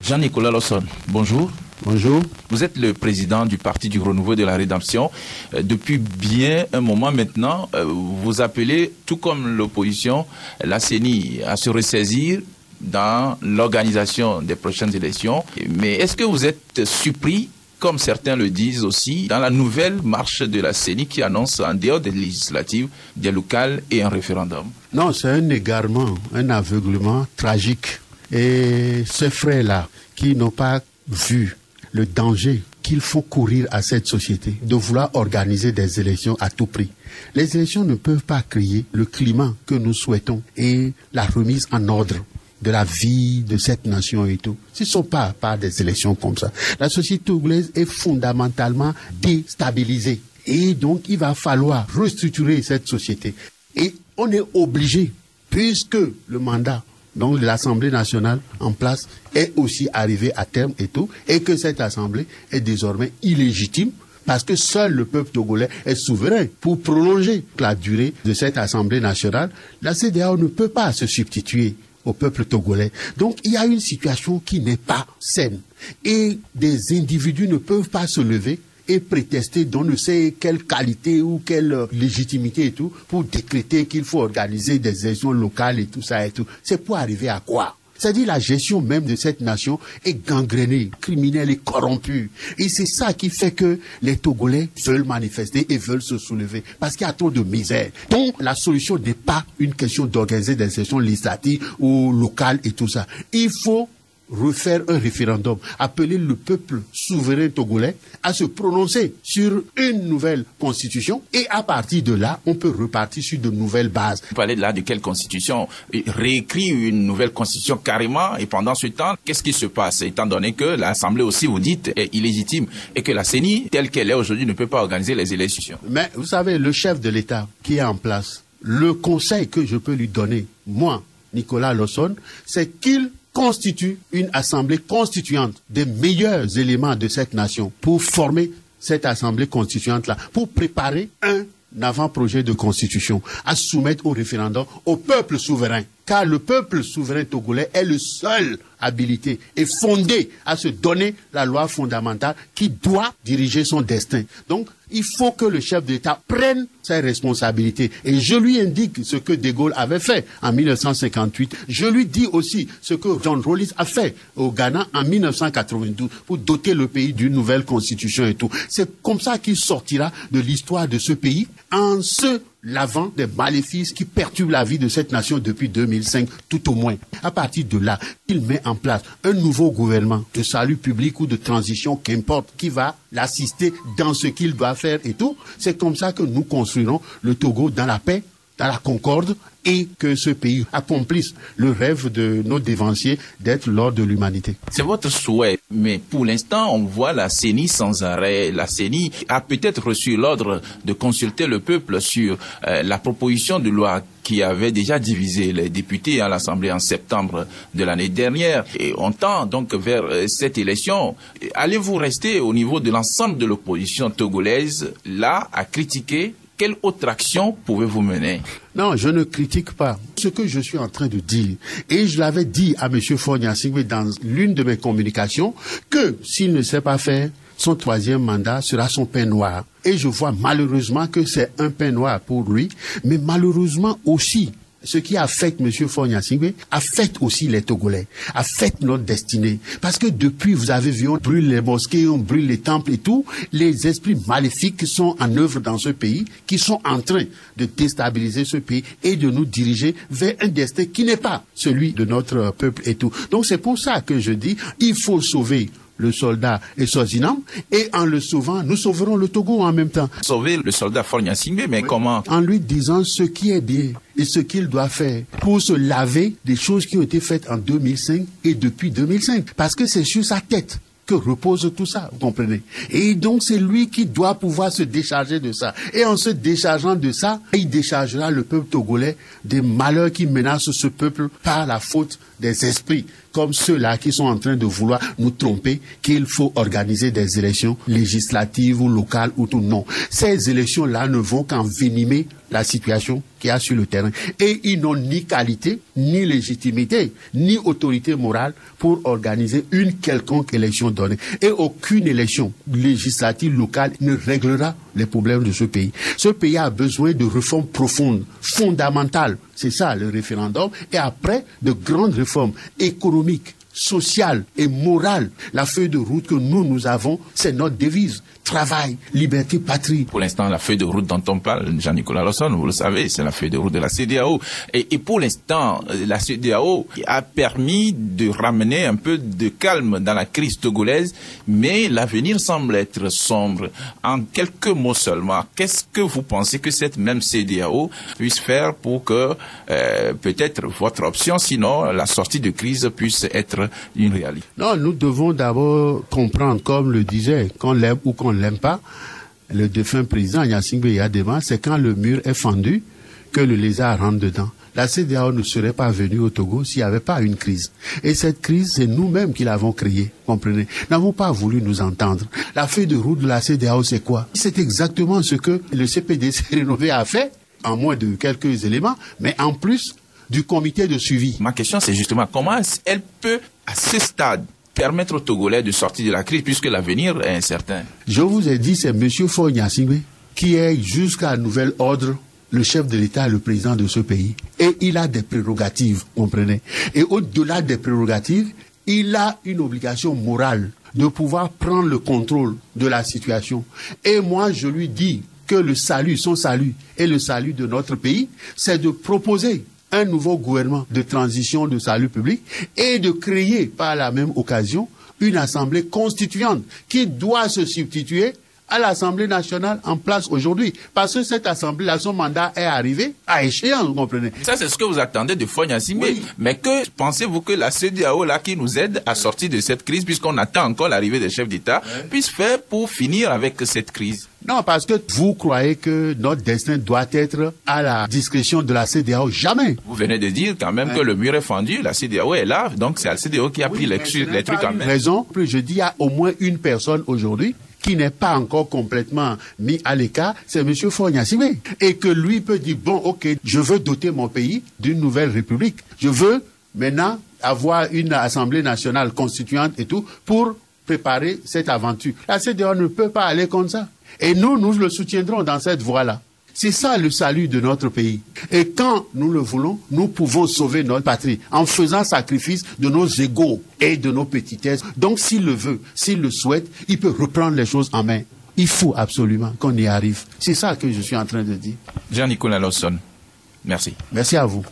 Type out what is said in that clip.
Jean-Nicolas Lawson, bonjour. Bonjour. Vous êtes le président du Parti du Renouveau de la Rédemption. Depuis bien un moment maintenant, vous appelez, tout comme l'opposition, la CENI à se ressaisir dans l'organisation des prochaines élections. Mais est-ce que vous êtes surpris, comme certains le disent aussi, dans la nouvelle marche de la CENI qui annonce en dehors des législatives, des locales et un référendum? Non, c'est un égarement, un aveuglement tragique. Et ces frères-là, qui n'ont pas vu le danger qu'il faut courir à cette société, de vouloir organiser des élections à tout prix. Les élections ne peuvent pas créer le climat que nous souhaitons et la remise en ordre de la vie de cette nation et tout. Ce ne sont pas par des élections comme ça. La société togolaise est fondamentalement déstabilisée. Et donc, il va falloir restructurer cette société. Et on est obligé, puisque le mandat donc l'Assemblée nationale en place est aussi arrivée à terme et tout, et que cette Assemblée est désormais illégitime, parce que seul le peuple togolais est souverain pour prolonger la durée de cette Assemblée nationale. La CEDEAO ne peut pas se substituer au peuple togolais. Donc il y a une situation qui n'est pas saine. Et des individus ne peuvent pas se lever et prétester d'on ne sait quelle qualité ou quelle légitimité et tout, pour décréter qu'il faut organiser des élections locales et tout ça et tout. C'est pour arriver à quoi? C'est-à-dire la gestion même de cette nation est gangrénée, criminelle et corrompue. Et c'est ça qui fait que les Togolais veulent manifester et veulent se soulever. Parce qu'il y a trop de misère. Donc la solution n'est pas une question d'organiser des élections législatives ou locales et tout ça. Il faut refaire un référendum, appeler le peuple souverain togolais à se prononcer sur une nouvelle constitution, et à partir de là, on peut repartir sur de nouvelles bases. Vous parlez là de quelle constitution? Réécrire une nouvelle constitution carrément, et pendant ce temps, qu'est-ce qui se passe? Étant donné que l'Assemblée aussi, vous dites, est illégitime, et que la CENI, telle qu'elle est aujourd'hui, ne peut pas organiser les élections. Mais vous savez, le chef de l'État qui est en place, le conseil que je peux lui donner, moi, Nicolas Lawson, c'est qu'il constitue une assemblée constituante des meilleurs éléments de cette nation pour former cette assemblée constituante-là, pour préparer un avant-projet de constitution à soumettre au référendum au peuple souverain. Car le peuple souverain togolais est le seul habilité et fondé à se donner la loi fondamentale qui doit diriger son destin. Donc, il faut que le chef d'État prenne ses responsabilités. Et je lui indique ce que De Gaulle avait fait en 1958. Je lui dis aussi ce que John Rawlings a fait au Ghana en 1992 pour doter le pays d'une nouvelle constitution et tout. C'est comme ça qu'il sortira de l'histoire de ce pays en se lavant des maléfices qui perturbent la vie de cette nation depuis 2005, tout au moins. À partir de là, il met en place un nouveau gouvernement de salut public ou de transition, qu'importe, qui va l'assister dans ce qu'il doit faire et tout. C'est comme ça que nous construirons le Togo dans la paix, dans la concorde, et que ce pays accomplisse le rêve de nos dévanciers d'être l'ordre de l'humanité. C'est votre souhait, mais pour l'instant, on voit la CENI sans arrêt. La CENI a peut-être reçu l'ordre de consulter le peuple sur la proposition de loi qui avait déjà divisé les députés à l'Assemblée en septembre de l'année dernière. Et on tend donc vers cette élection. Allez-vous rester au niveau de l'ensemble de l'opposition togolaise, là, à critiquer? Quelle autre action pouvez-vous mener? Non, je ne critique pas. Ce que je suis en train de dire, et je l'avais dit à M. Faure Gnassingbé dans l'une de mes communications, que s'il ne sait pas faire, son troisième mandat sera son pain noir. Et je vois malheureusement que c'est un pain noir pour lui, mais malheureusement aussi, ce qui affecte M. Faure Gnassingbé affecte aussi les Togolais, affecte notre destinée. Parce que depuis, vous avez vu, on brûle les mosquées, on brûle les temples et tout, les esprits maléfiques qui sont en œuvre dans ce pays, qui sont en train de déstabiliser ce pays et de nous diriger vers un destin qui n'est pas celui de notre peuple et tout. Donc c'est pour ça que je dis, il faut sauver le soldat et Swaziland, et en le sauvant, nous sauverons le Togo en même temps. Sauver le soldat Faure Gnassingbé, mais oui. Comment? En lui disant ce qui est bien et ce qu'il doit faire pour se laver des choses qui ont été faites en 2005 et depuis 2005. Parce que c'est sur sa tête que repose tout ça, vous comprenez? Et donc c'est lui qui doit pouvoir se décharger de ça. Et en se déchargeant de ça, il déchargera le peuple togolais des malheurs qui menacent ce peuple par la faute des esprits comme ceux-là qui sont en train de vouloir nous tromper qu'il faut organiser des élections législatives ou locales ou tout. Non. Ces élections-là ne vont qu'envenimer la situation qu'il y a sur le terrain. Et ils n'ont ni qualité, ni légitimité, ni autorité morale pour organiser une quelconque élection donnée. Et aucune élection législative locale ne réglera les problèmes de ce pays. Ce pays a besoin de réformes profondes, fondamentales. C'est ça le référendum. Et après, de grandes réformes économiques, sociales et morales. La feuille de route que nous avons, c'est notre devise. Travail, liberté, patrie. Pour l'instant, la feuille de route dont on parle, Jean-Nicolas Lawson, vous le savez, c'est la feuille de route de la CEDEAO. Et pour l'instant, la CEDEAO a permis de ramener un peu de calme dans la crise togolaise, mais l'avenir semble être sombre. En quelques mots seulement, qu'est-ce que vous pensez que cette même CEDEAO puisse faire pour que peut-être votre option, sinon la sortie de crise puisse être une réalité? Non, nous devons d'abord comprendre, comme le disait, qu'on l'aime ou qu'on l'aime pas, le défunt président Gnassingbé Eyadema, c'est quand le mur est fendu que le lézard rentre dedans. La CEDEAO ne serait pas venue au Togo s'il n'y avait pas une crise. Et cette crise, c'est nous-mêmes qui l'avons créée, comprenez. Nous n'avons pas voulu nous entendre. La feuille de route de la CEDEAO, c'est quoi? C'est exactement ce que le CPDC rénové a fait, en moins de quelques éléments, mais en plus du comité de suivi. Ma question, c'est justement comment elle peut, à ce stade, permettre aux Togolais de sortir de la crise puisque l'avenir est incertain. Je vous ai dit, c'est M. Faure Gnassingbé qui est jusqu'à nouvel ordre le chef de l'État et le président de ce pays. Et il a des prérogatives, comprenez. Et au-delà des prérogatives, il a une obligation morale de pouvoir prendre le contrôle de la situation. Et moi, je lui dis que le salut, son salut et le salut de notre pays, c'est de proposer un nouveau gouvernement de transition de salut public et de créer par la même occasion une assemblée constituante qui doit se substituer à l'Assemblée nationale en place aujourd'hui. Parce que cette assemblée-là, son mandat est arrivé à échéance, vous comprenez. Ça, c'est ce que vous attendez de Faure Gnassingbé. Oui. Mais que pensez-vous que la CEDEAO, là, qui nous aide à sortir de cette crise, puisqu'on attend encore l'arrivée des chefs d'État, puisse faire pour finir avec cette crise? Non, parce que vous croyez que notre destin doit être à la discrétion de la CEDEAO. Jamais. Vous venez de dire quand même que le mur est fendu, la CEDEAO est là, donc c'est la CEDEAO qui a pris les trucs en main. Raison, je dis, il y a au moins une personne aujourd'hui qui n'est pas encore complètement mis à l'écart, c'est M. Faure Gnassingbé. Et que lui peut dire, bon, ok, je veux doter mon pays d'une nouvelle république. Je veux maintenant avoir une assemblée nationale constituante et tout pour préparer cette aventure. La CEDEAO ne peut pas aller comme ça. Et nous le soutiendrons dans cette voie-là. C'est ça le salut de notre pays. Et quand nous le voulons, nous pouvons sauver notre patrie en faisant sacrifice de nos égos et de nos petitesses. Donc s'il le veut, s'il le souhaite, il peut reprendre les choses en main. Il faut absolument qu'on y arrive. C'est ça que je suis en train de dire. Jean-Nicolas Lawson, merci. Merci à vous.